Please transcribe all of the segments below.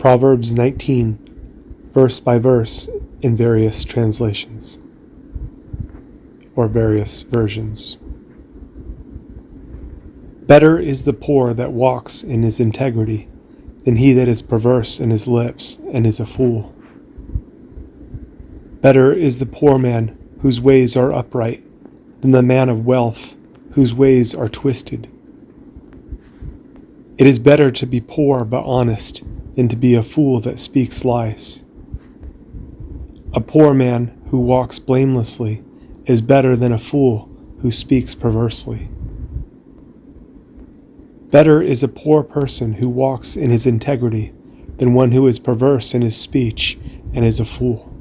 Proverbs 19, verse by verse in various translations or various versions. Better is the poor that walks in his integrity than he that is perverse in his lips and is a fool. Better is the poor man whose ways are upright than the man of wealth whose ways are twisted. It is better to be poor but honest than to be a fool that speaks lies. A poor man who walks blamelessly is better than a fool who speaks perversely. Better is a poor person who walks in his integrity than one who is perverse in his speech and is a fool.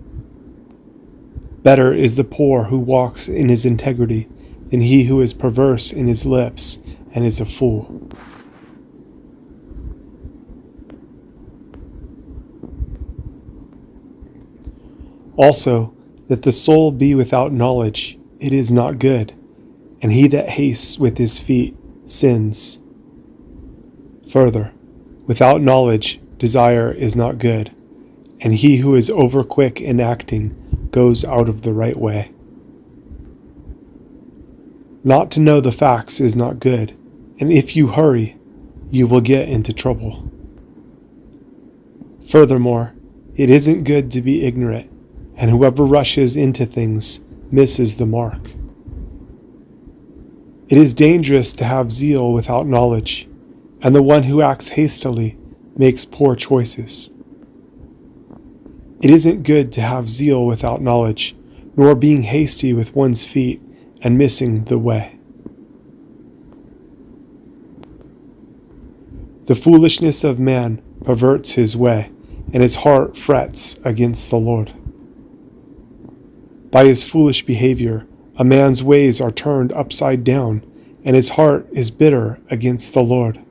Better is the poor who walks in his integrity than he who is perverse in his lips and is a fool. Also, that the soul be without knowledge, it is not good, and he that hastes with his feet sins. Further, without knowledge, desire is not good, and he who is over quick in acting goes out of the right way. Not to know the facts is not good, and if you hurry, you will get into trouble. Furthermore, it isn't good to be ignorant, and whoever rushes into things misses the mark. It is dangerous to have zeal without knowledge, and the one who acts hastily makes poor choices. It isn't good to have zeal without knowledge, nor being hasty with one's feet and missing the way. The foolishness of man perverts his way, and his heart frets against the Lord. By his foolish behavior, a man's ways are turned upside down, and his heart is bitter against the Lord.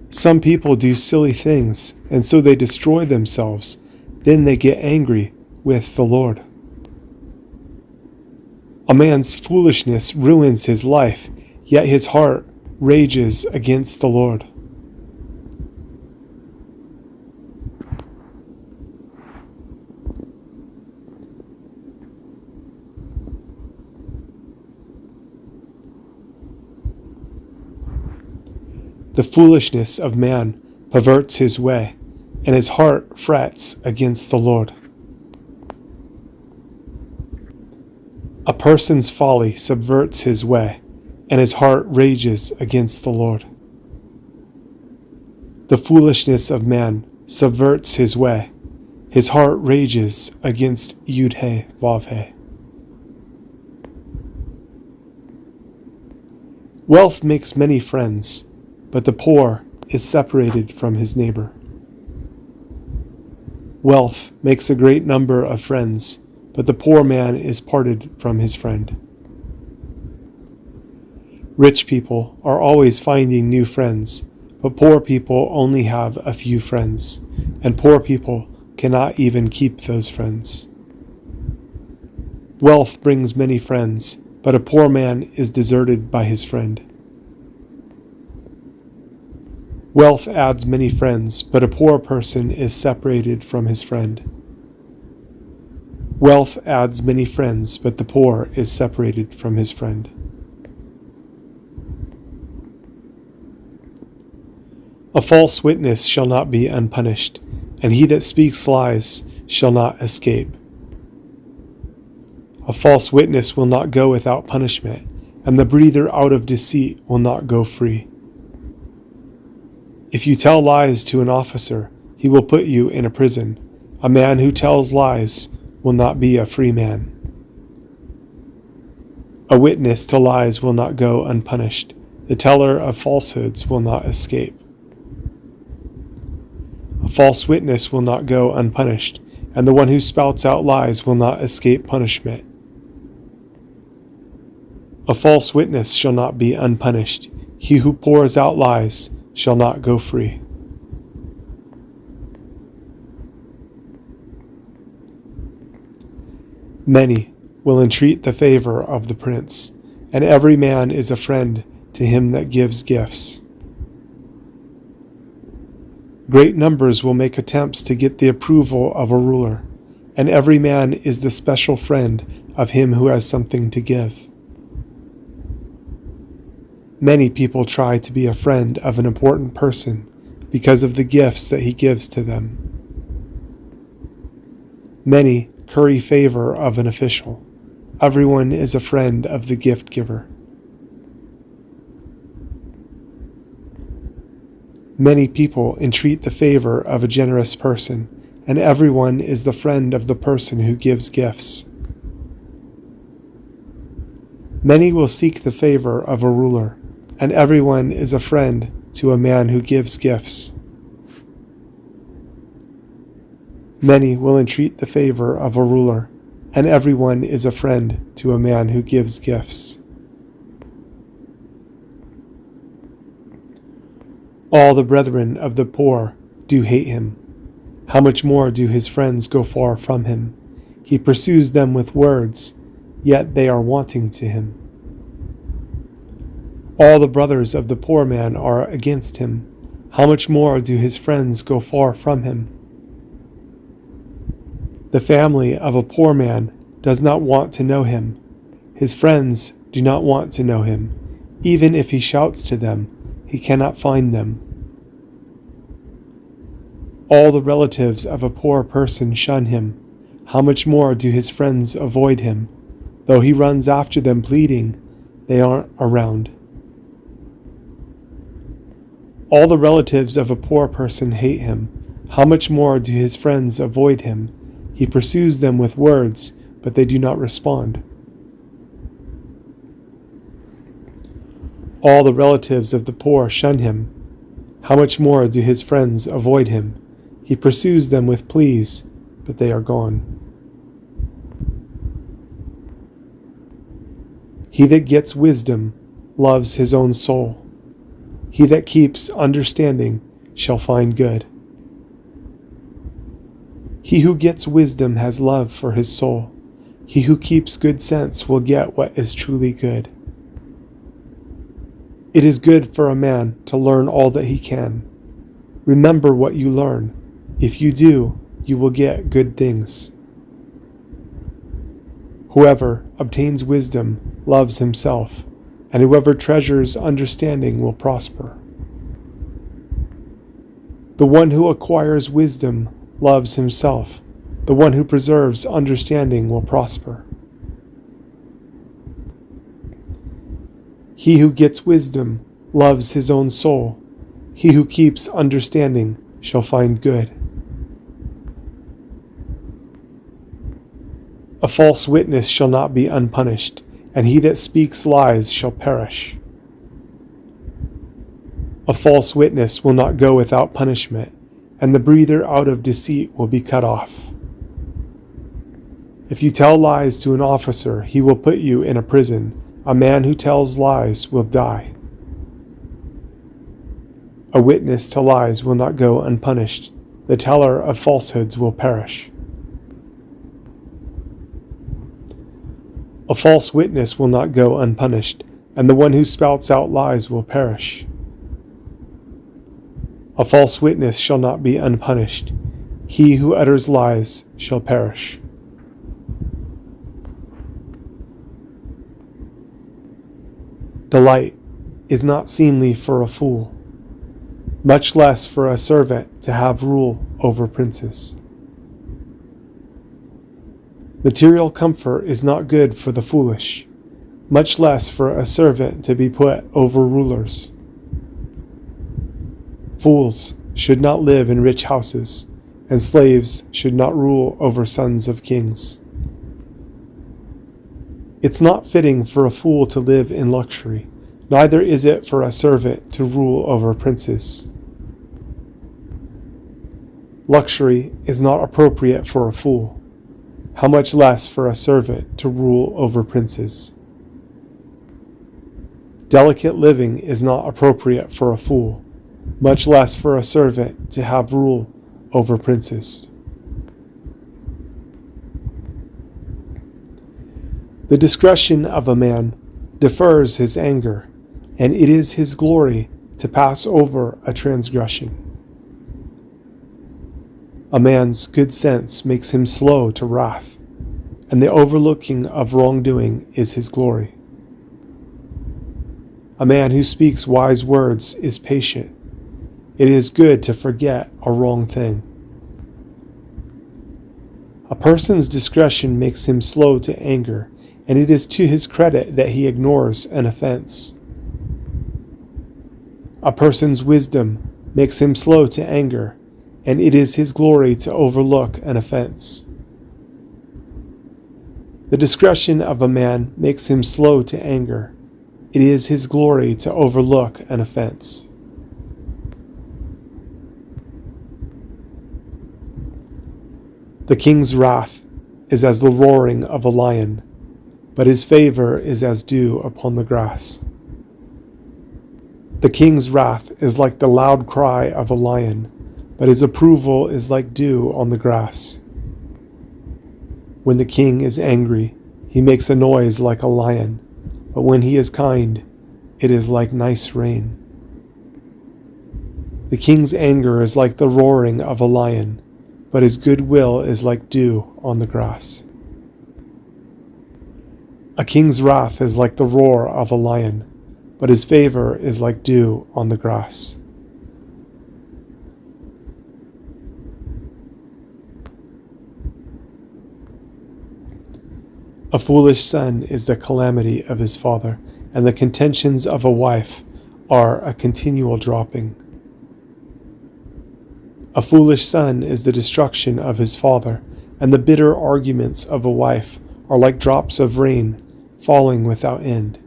Some people do silly things, and so they destroy themselves. Then they get angry with the Lord. A man's foolishness ruins his life, yet his heart rages against the Lord. The foolishness of man perverts his way, and his heart frets against the Lord. A person's folly subverts his way, and his heart rages against the Lord. The foolishness of man subverts his way, his heart rages against Yud-He Vav-He. Wealth makes many friends, but the poor is separated from his neighbor. Wealth makes a great number of friends, but the poor man is parted from his friend. Rich people are always finding new friends, but poor people only have a few friends, and poor people cannot even keep those friends. Wealth brings many friends, but a poor man is deserted by his friend. Wealth adds many friends, but a poor person is separated from his friend. Wealth adds many friends, but the poor is separated from his friend. A false witness shall not be unpunished, and he that speaks lies shall not escape. A false witness will not go without punishment, and the breather out of deceit will not go free. If you tell lies to an officer, he will put you in a prison. A man who tells lies will not be a free man. A witness to lies will not go unpunished. The teller of falsehoods will not escape. A false witness will not go unpunished, and the one who spouts out lies will not escape punishment. A false witness shall not be unpunished. He who pours out lies shall not go free. Many will entreat the favor of the prince, and every man is a friend to him that gives gifts. Great numbers will make attempts to get the approval of a ruler, and every man is the special friend of him who has something to give. Many people try to be a friend of an important person because of the gifts that he gives to them. Many curry favor of an official. Everyone is a friend of the gift giver. Many people entreat the favor of a generous person, and everyone is the friend of the person who gives gifts. Many will seek the favor of a ruler, and everyone is a friend to a man who gives gifts. Many will entreat the favor of a ruler, and everyone is a friend to a man who gives gifts. All the brethren of the poor do hate him. How much more do his friends go far from him? He pursues them with words, yet they are wanting to him. All the brothers of the poor man are against him. How much more do his friends go far from him? The family of a poor man does not want to know him. His friends do not want to know him. Even if he shouts to them, he cannot find them. All the relatives of a poor person shun him. How much more do his friends avoid him? Though he runs after them pleading, they aren't around. All the relatives of a poor person hate him. How much more do his friends avoid him? He pursues them with words, but they do not respond. All the relatives of the poor shun him. How much more do his friends avoid him? He pursues them with pleas, but they are gone. He that gets wisdom loves his own soul. He that keeps understanding shall find good. He who gets wisdom has love for his soul. He who keeps good sense will get what is truly good. It is good for a man to learn all that he can. Remember what you learn. If you do, you will get good things. Whoever obtains wisdom loves himself, and whoever treasures understanding will prosper. The one who acquires wisdom loves himself. The one who preserves understanding will prosper. He who gets wisdom loves his own soul. He who keeps understanding shall find good. A false witness shall not be unpunished, and he that speaks lies shall perish. A false witness will not go without punishment, and the breather out of deceit will be cut off. If you tell lies to an officer, he will put you in a prison. A man who tells lies will die. A witness to lies will not go unpunished. The teller of falsehoods will perish. A false witness will not go unpunished, and the one who spouts out lies will perish. A false witness shall not be unpunished. He who utters lies shall perish. Delight is not seemly for a fool, much less for a servant to have rule over princes. Material comfort is not good for the foolish, much less for a servant to be put over rulers. Fools should not live in rich houses, and slaves should not rule over sons of kings. It's not fitting for a fool to live in luxury, neither is it for a servant to rule over princes. Luxury is not appropriate for a fool, how much less for a servant to rule over princes. Delicate living is not appropriate for a fool, much less for a servant to have rule over princes. The discretion of a man defers his anger, and it is his glory to pass over a transgression. A man's good sense makes him slow to wrath, and the overlooking of wrongdoing is his glory. A man who speaks wise words is patient. It is good to forget a wrong thing. A person's discretion makes him slow to anger, and it is to his credit that he ignores an offense. A person's wisdom makes him slow to anger, and it is his glory to overlook an offense. The discretion of a man makes him slow to anger. It is his glory to overlook an offense. The king's wrath is as the roaring of a lion, but his favor is as dew upon the grass. The king's wrath is like the loud cry of a lion, but his approval is like dew on the grass. When the king is angry, he makes a noise like a lion, but when he is kind, it is like nice rain. The king's anger is like the roaring of a lion, but his good will is like dew on the grass. A king's wrath is like the roar of a lion, but his favor is like dew on the grass. A foolish son is the calamity of his father, and the contentions of a wife are a continual dropping. A foolish son is the destruction of his father, and the bitter arguments of a wife are like drops of rain falling without end.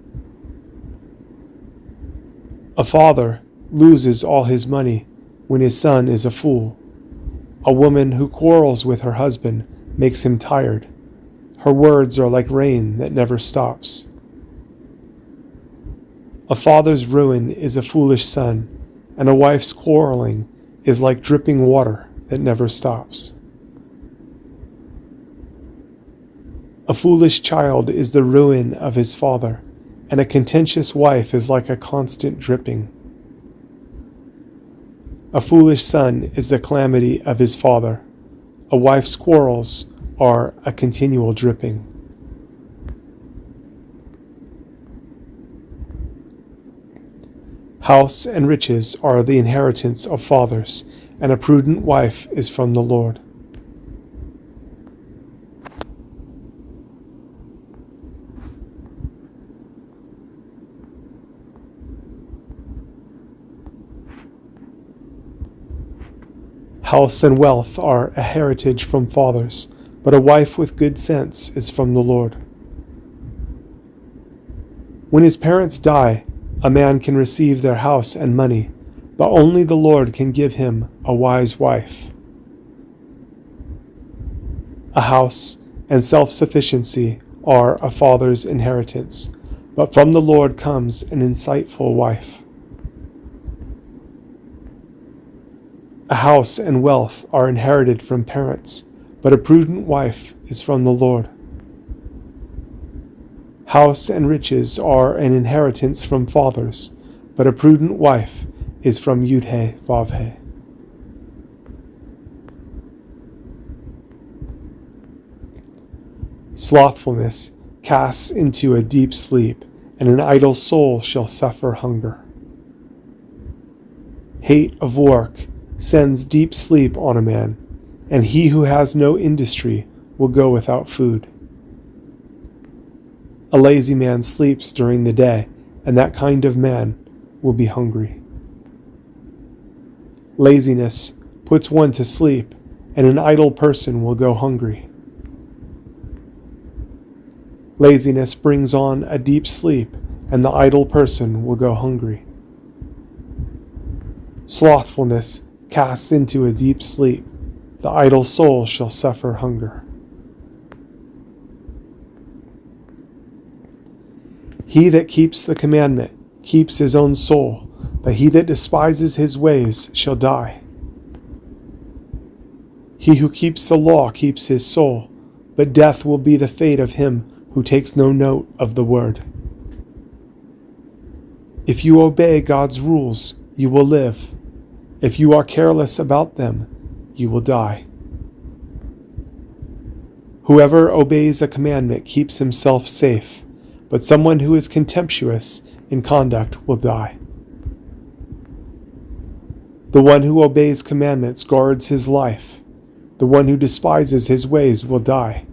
A father loses all his money when his son is a fool. A woman who quarrels with her husband makes him tired. Her words are like rain that never stops. A father's ruin is a foolish son, and a wife's quarreling is like dripping water that never stops. A foolish child is the ruin of his father, and a contentious wife is like a constant dripping. A foolish son is the calamity of his father. A wife's quarrels are a continual dripping. House and riches are the inheritance of fathers, and a prudent wife is from the Lord. House and wealth are a heritage from fathers, but a wife with good sense is from the Lord. When his parents die, a man can receive their house and money, but only the Lord can give him a wise wife. A house and self-sufficiency are a father's inheritance, but from the Lord comes an insightful wife. A house and wealth are inherited from parents, but a prudent wife is from the Lord. House and riches are an inheritance from fathers, but a prudent wife is from Yud-He Vav-He. Slothfulness casts into a deep sleep, and an idle soul shall suffer hunger. Hate of work sends deep sleep on a man, and he who has no industry will go without food. A lazy man sleeps during the day, and that kind of man will be hungry. Laziness puts one to sleep, and an idle person will go hungry. Laziness brings on a deep sleep, and the idle person will go hungry. Slothfulness casts into a deep sleep. The idle soul shall suffer hunger. He that keeps the commandment keeps his own soul, but he that despises his ways shall die. He who keeps the law keeps his soul, but death will be the fate of him who takes no note of the word. If you obey God's rules, you will live. If you are careless about them, you will die. Whoever obeys a commandment keeps himself safe, but someone who is contemptuous in conduct will die. The one who obeys commandments guards his life. The one who despises his ways will die.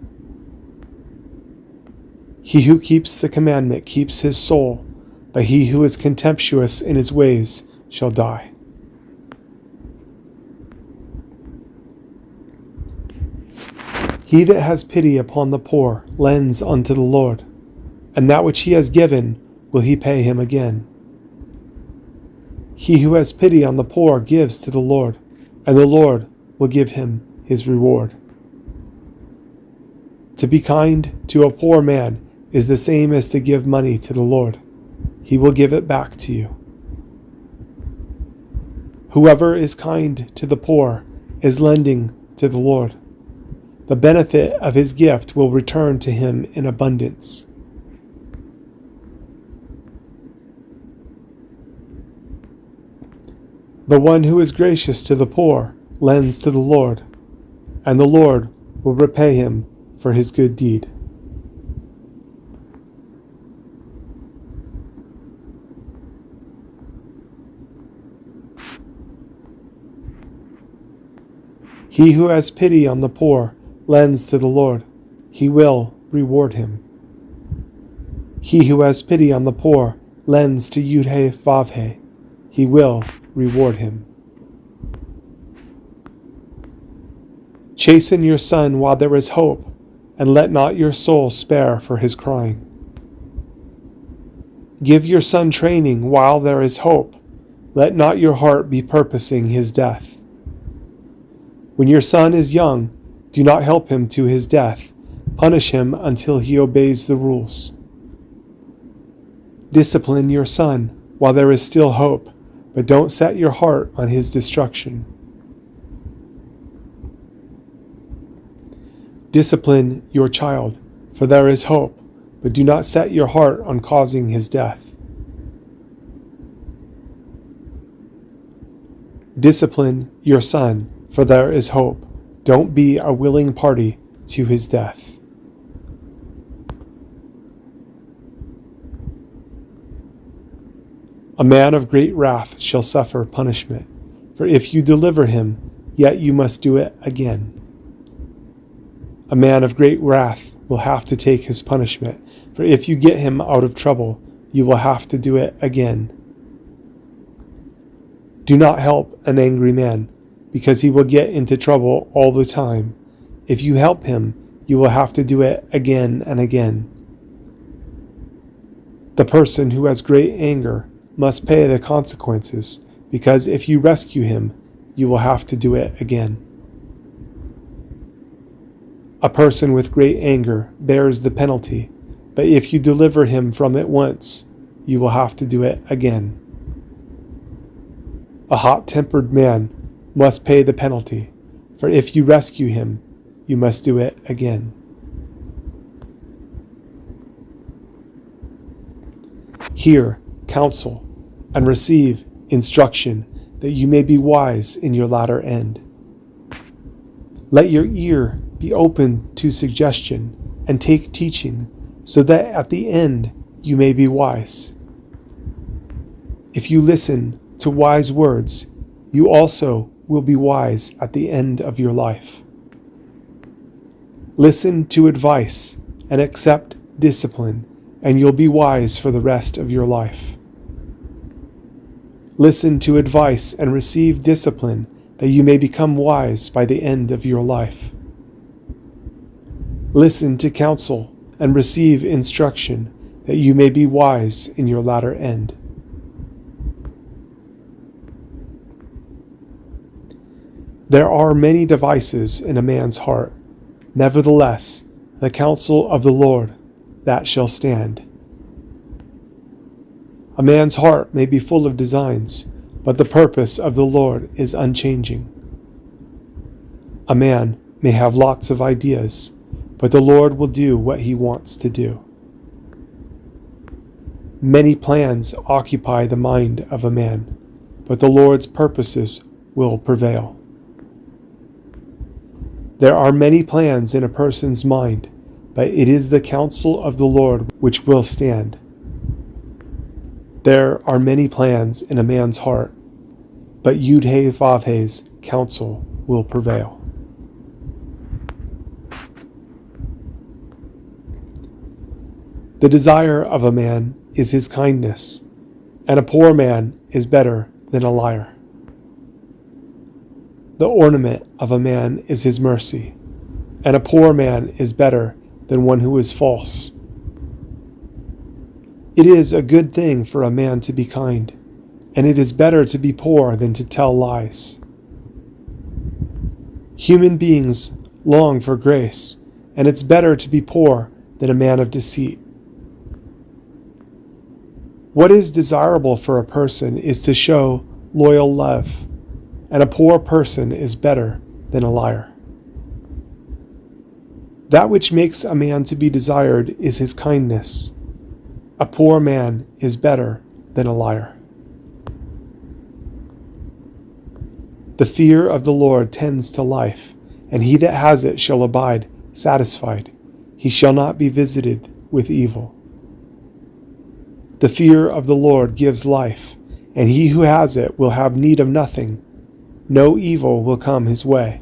He who keeps the commandment keeps his soul, but he who is contemptuous in his ways shall die. He that has pity upon the poor lends unto the Lord, and that which he has given will he pay him again. He who has pity on the poor gives to the Lord, and the Lord will give him his reward. To be kind to a poor man is the same as to give money to the Lord. He will give it back to you. Whoever is kind to the poor is lending to the Lord. The benefit of his gift will return to him in abundance. The one who is gracious to the poor lends to the Lord, and the Lord will repay him for his good deed. He who has pity on the poor lends to the Lord. He will reward him. He who has pity on the poor lends to Yud-He-Vav-He. He will reward him. Chasten your son while there is hope, and let not your soul spare for his crying. Give your son training while there is hope. Let not your heart be purposing his death. When your son is young, do not help him to his death. Punish him until he obeys the rules. Discipline your son while there is still hope, but don't set your heart on his destruction. Discipline your child, for there is hope, but do not set your heart on causing his death. Discipline your son, for there is hope. Don't be a willing party to his death. A man of great wrath shall suffer punishment, for if you deliver him, yet you must do it again. A man of great wrath will have to take his punishment, for if you get him out of trouble, you will have to do it again. Do not help an angry man, because he will get into trouble all the time. If you help him, you will have to do it again and again. The person who has great anger must pay the consequences, because if you rescue him, you will have to do it again. A person with great anger bears the penalty, but if you deliver him from it once, you will have to do it again. A hot-tempered man must pay the penalty, for if you rescue him, you must do it again. Hear counsel and receive instruction, that you may be wise in your latter end. Let your ear be open to suggestion and take teaching, so that at the end you may be wise. If you listen to wise words, you also will be wise at the end of your life. Listen to advice and accept discipline, and you'll be wise for the rest of your life. Listen to advice and receive discipline, that you may become wise by the end of your life. Listen to counsel and receive instruction, that you may be wise in your latter end. There are many devices in a man's heart. Nevertheless, the counsel of the Lord, that shall stand. A man's heart may be full of designs, but the purpose of the Lord is unchanging. A man may have lots of ideas, but the Lord will do what he wants to do. Many plans occupy the mind of a man, but the Lord's purposes will prevail. There are many plans in a person's mind, but it is the counsel of the Lord which will stand. There are many plans in a man's heart, but Yud-Heh-Vav-Heh's counsel will prevail. The desire of a man is his kindness, and a poor man is better than a liar. The ornament of a man is his mercy, and a poor man is better than one who is false. It is a good thing for a man to be kind, and it is better to be poor than to tell lies. Human beings long for grace, and it's better to be poor than a man of deceit. What is desirable for a person is to show loyal love, and a poor person is better than a liar. That which makes a man to be desired is his kindness. A poor man is better than a liar. The fear of the Lord tends to life, and he that has it shall abide satisfied. He shall not be visited with evil. The fear of the Lord gives life, and he who has it will have need of nothing. No evil will come his way.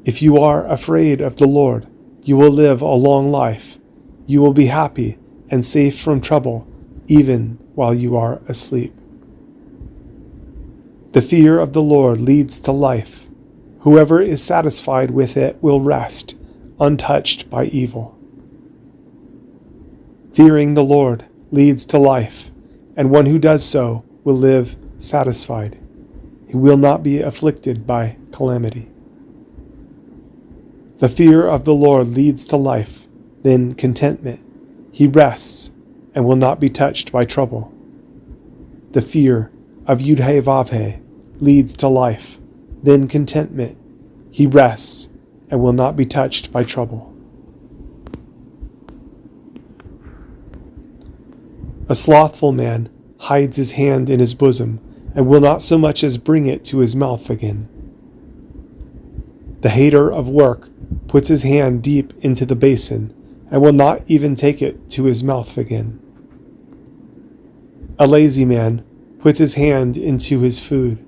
If you are afraid of the Lord, you will live a long life. You will be happy and safe from trouble, even while you are asleep. The fear of the Lord leads to life. Whoever is satisfied with it will rest, untouched by evil. Fearing the Lord leads to life, and one who does so will live satisfied. He will not be afflicted by calamity. The fear of the Lord leads to life, then contentment. He rests and will not be touched by trouble. The fear of Yud-Heh-Vav-Heh leads to life, then contentment. He rests and will not be touched by trouble. A slothful man hides his hand in his bosom and will not so much as bring it to his mouth again. The hater of work puts his hand deep into the basin and will not even take it to his mouth again. A lazy man puts his hand into his food,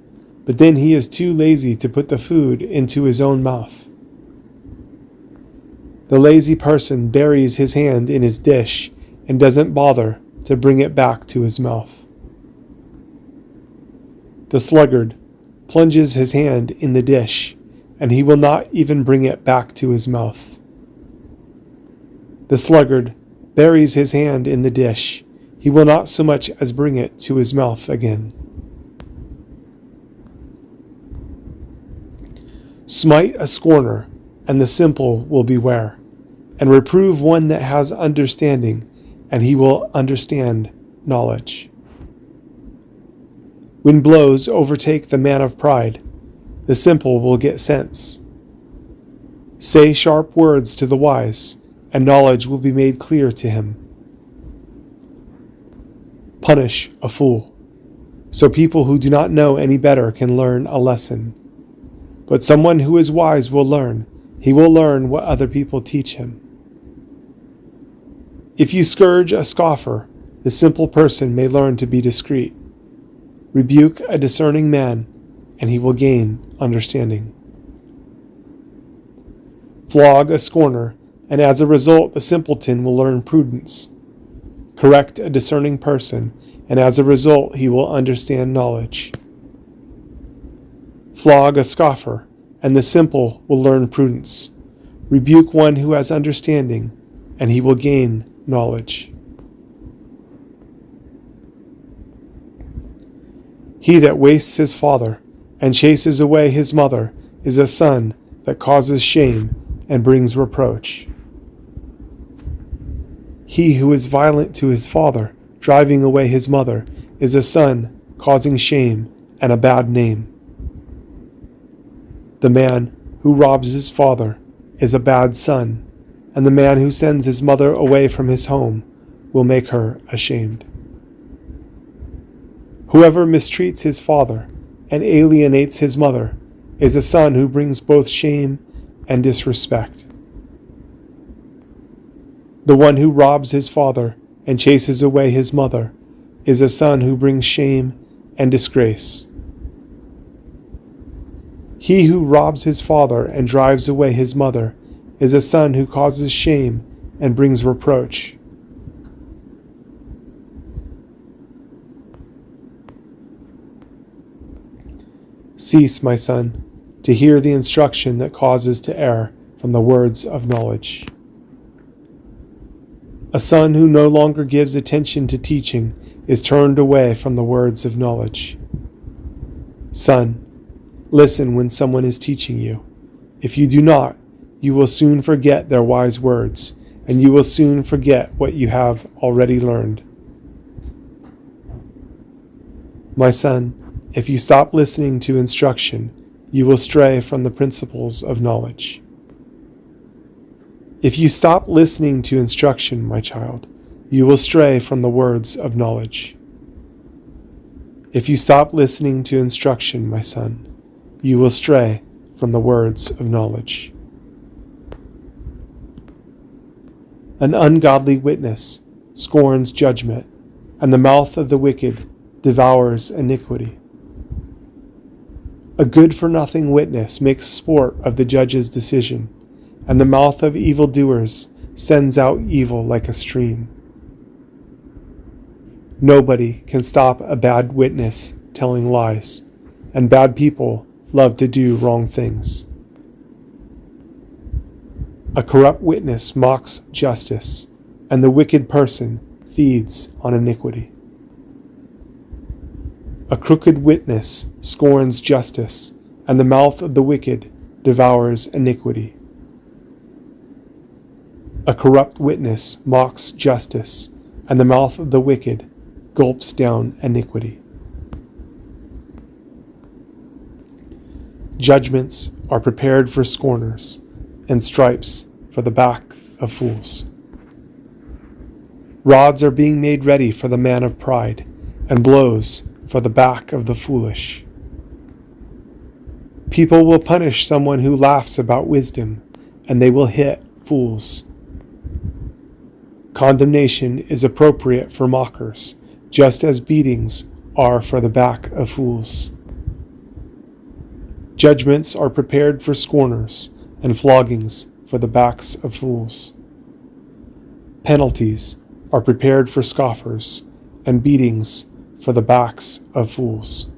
but then he is too lazy to put the food into his own mouth. The lazy person buries his hand in his dish and doesn't bother to bring it back to his mouth. The sluggard plunges his hand in the dish, and he will not even bring it back to his mouth. The sluggard buries his hand in the dish. He will not so much as bring it to his mouth again. Smite a scorner, and the simple will beware, and reprove one that has understanding, and he will understand knowledge. When blows overtake the man of pride, the simple will get sense. Say sharp words to the wise, and knowledge will be made clear to him. Punish a fool, so people who do not know any better can learn a lesson. But someone who is wise will learn. He will learn what other people teach him. If you scourge a scoffer, the simple person may learn to be discreet. Rebuke a discerning man, and he will gain understanding. Flog a scorner, and as a result the simpleton will learn prudence. Correct a discerning person, and as a result he will understand knowledge. Flog a scoffer, and the simple will learn prudence. Rebuke one who has understanding, and he will gain knowledge. He that wastes his father and chases away his mother is a son that causes shame and brings reproach. He who is violent to his father, driving away his mother, is a son causing shame and a bad name. The man who robs his father is a bad son, and the man who sends his mother away from his home will make her ashamed. Whoever mistreats his father and alienates his mother is a son who brings both shame and disrespect. The one who robs his father and chases away his mother is a son who brings shame and disgrace. He who robs his father and drives away his mother is a son who causes shame and brings reproach. Cease, my son, to hear the instruction that causes to err from the words of knowledge. A son who no longer gives attention to teaching is turned away from the words of knowledge. Son, listen when someone is teaching you. If you do not, you will soon forget their wise words, and you will soon forget what you have already learned. My son, if you stop listening to instruction, you will stray from the principles of knowledge. If you stop listening to instruction, my child, you will stray from the words of knowledge. If you stop listening to instruction, my son, you will stray from the words of knowledge. An ungodly witness scorns judgment, and the mouth of the wicked devours iniquity. A good-for-nothing witness makes sport of the judge's decision, and the mouth of evildoers sends out evil like a stream. Nobody can stop a bad witness telling lies, and bad people love to do wrong things. A corrupt witness mocks justice, and the wicked person feeds on iniquity. A crooked witness scorns justice, and the mouth of the wicked devours iniquity. A corrupt witness mocks justice, and the mouth of the wicked gulps down iniquity. Judgments are prepared for scorners, and stripes for the back of fools. Rods are being made ready for the man of pride, and blows for the back of the foolish. People will punish someone who laughs about wisdom, and they will hit fools. Condemnation is appropriate for mockers, just as beatings are for the back of fools. Judgments are prepared for scorners, and floggings for the backs of fools. Penalties are prepared for scoffers, and beatings for the backs of fools.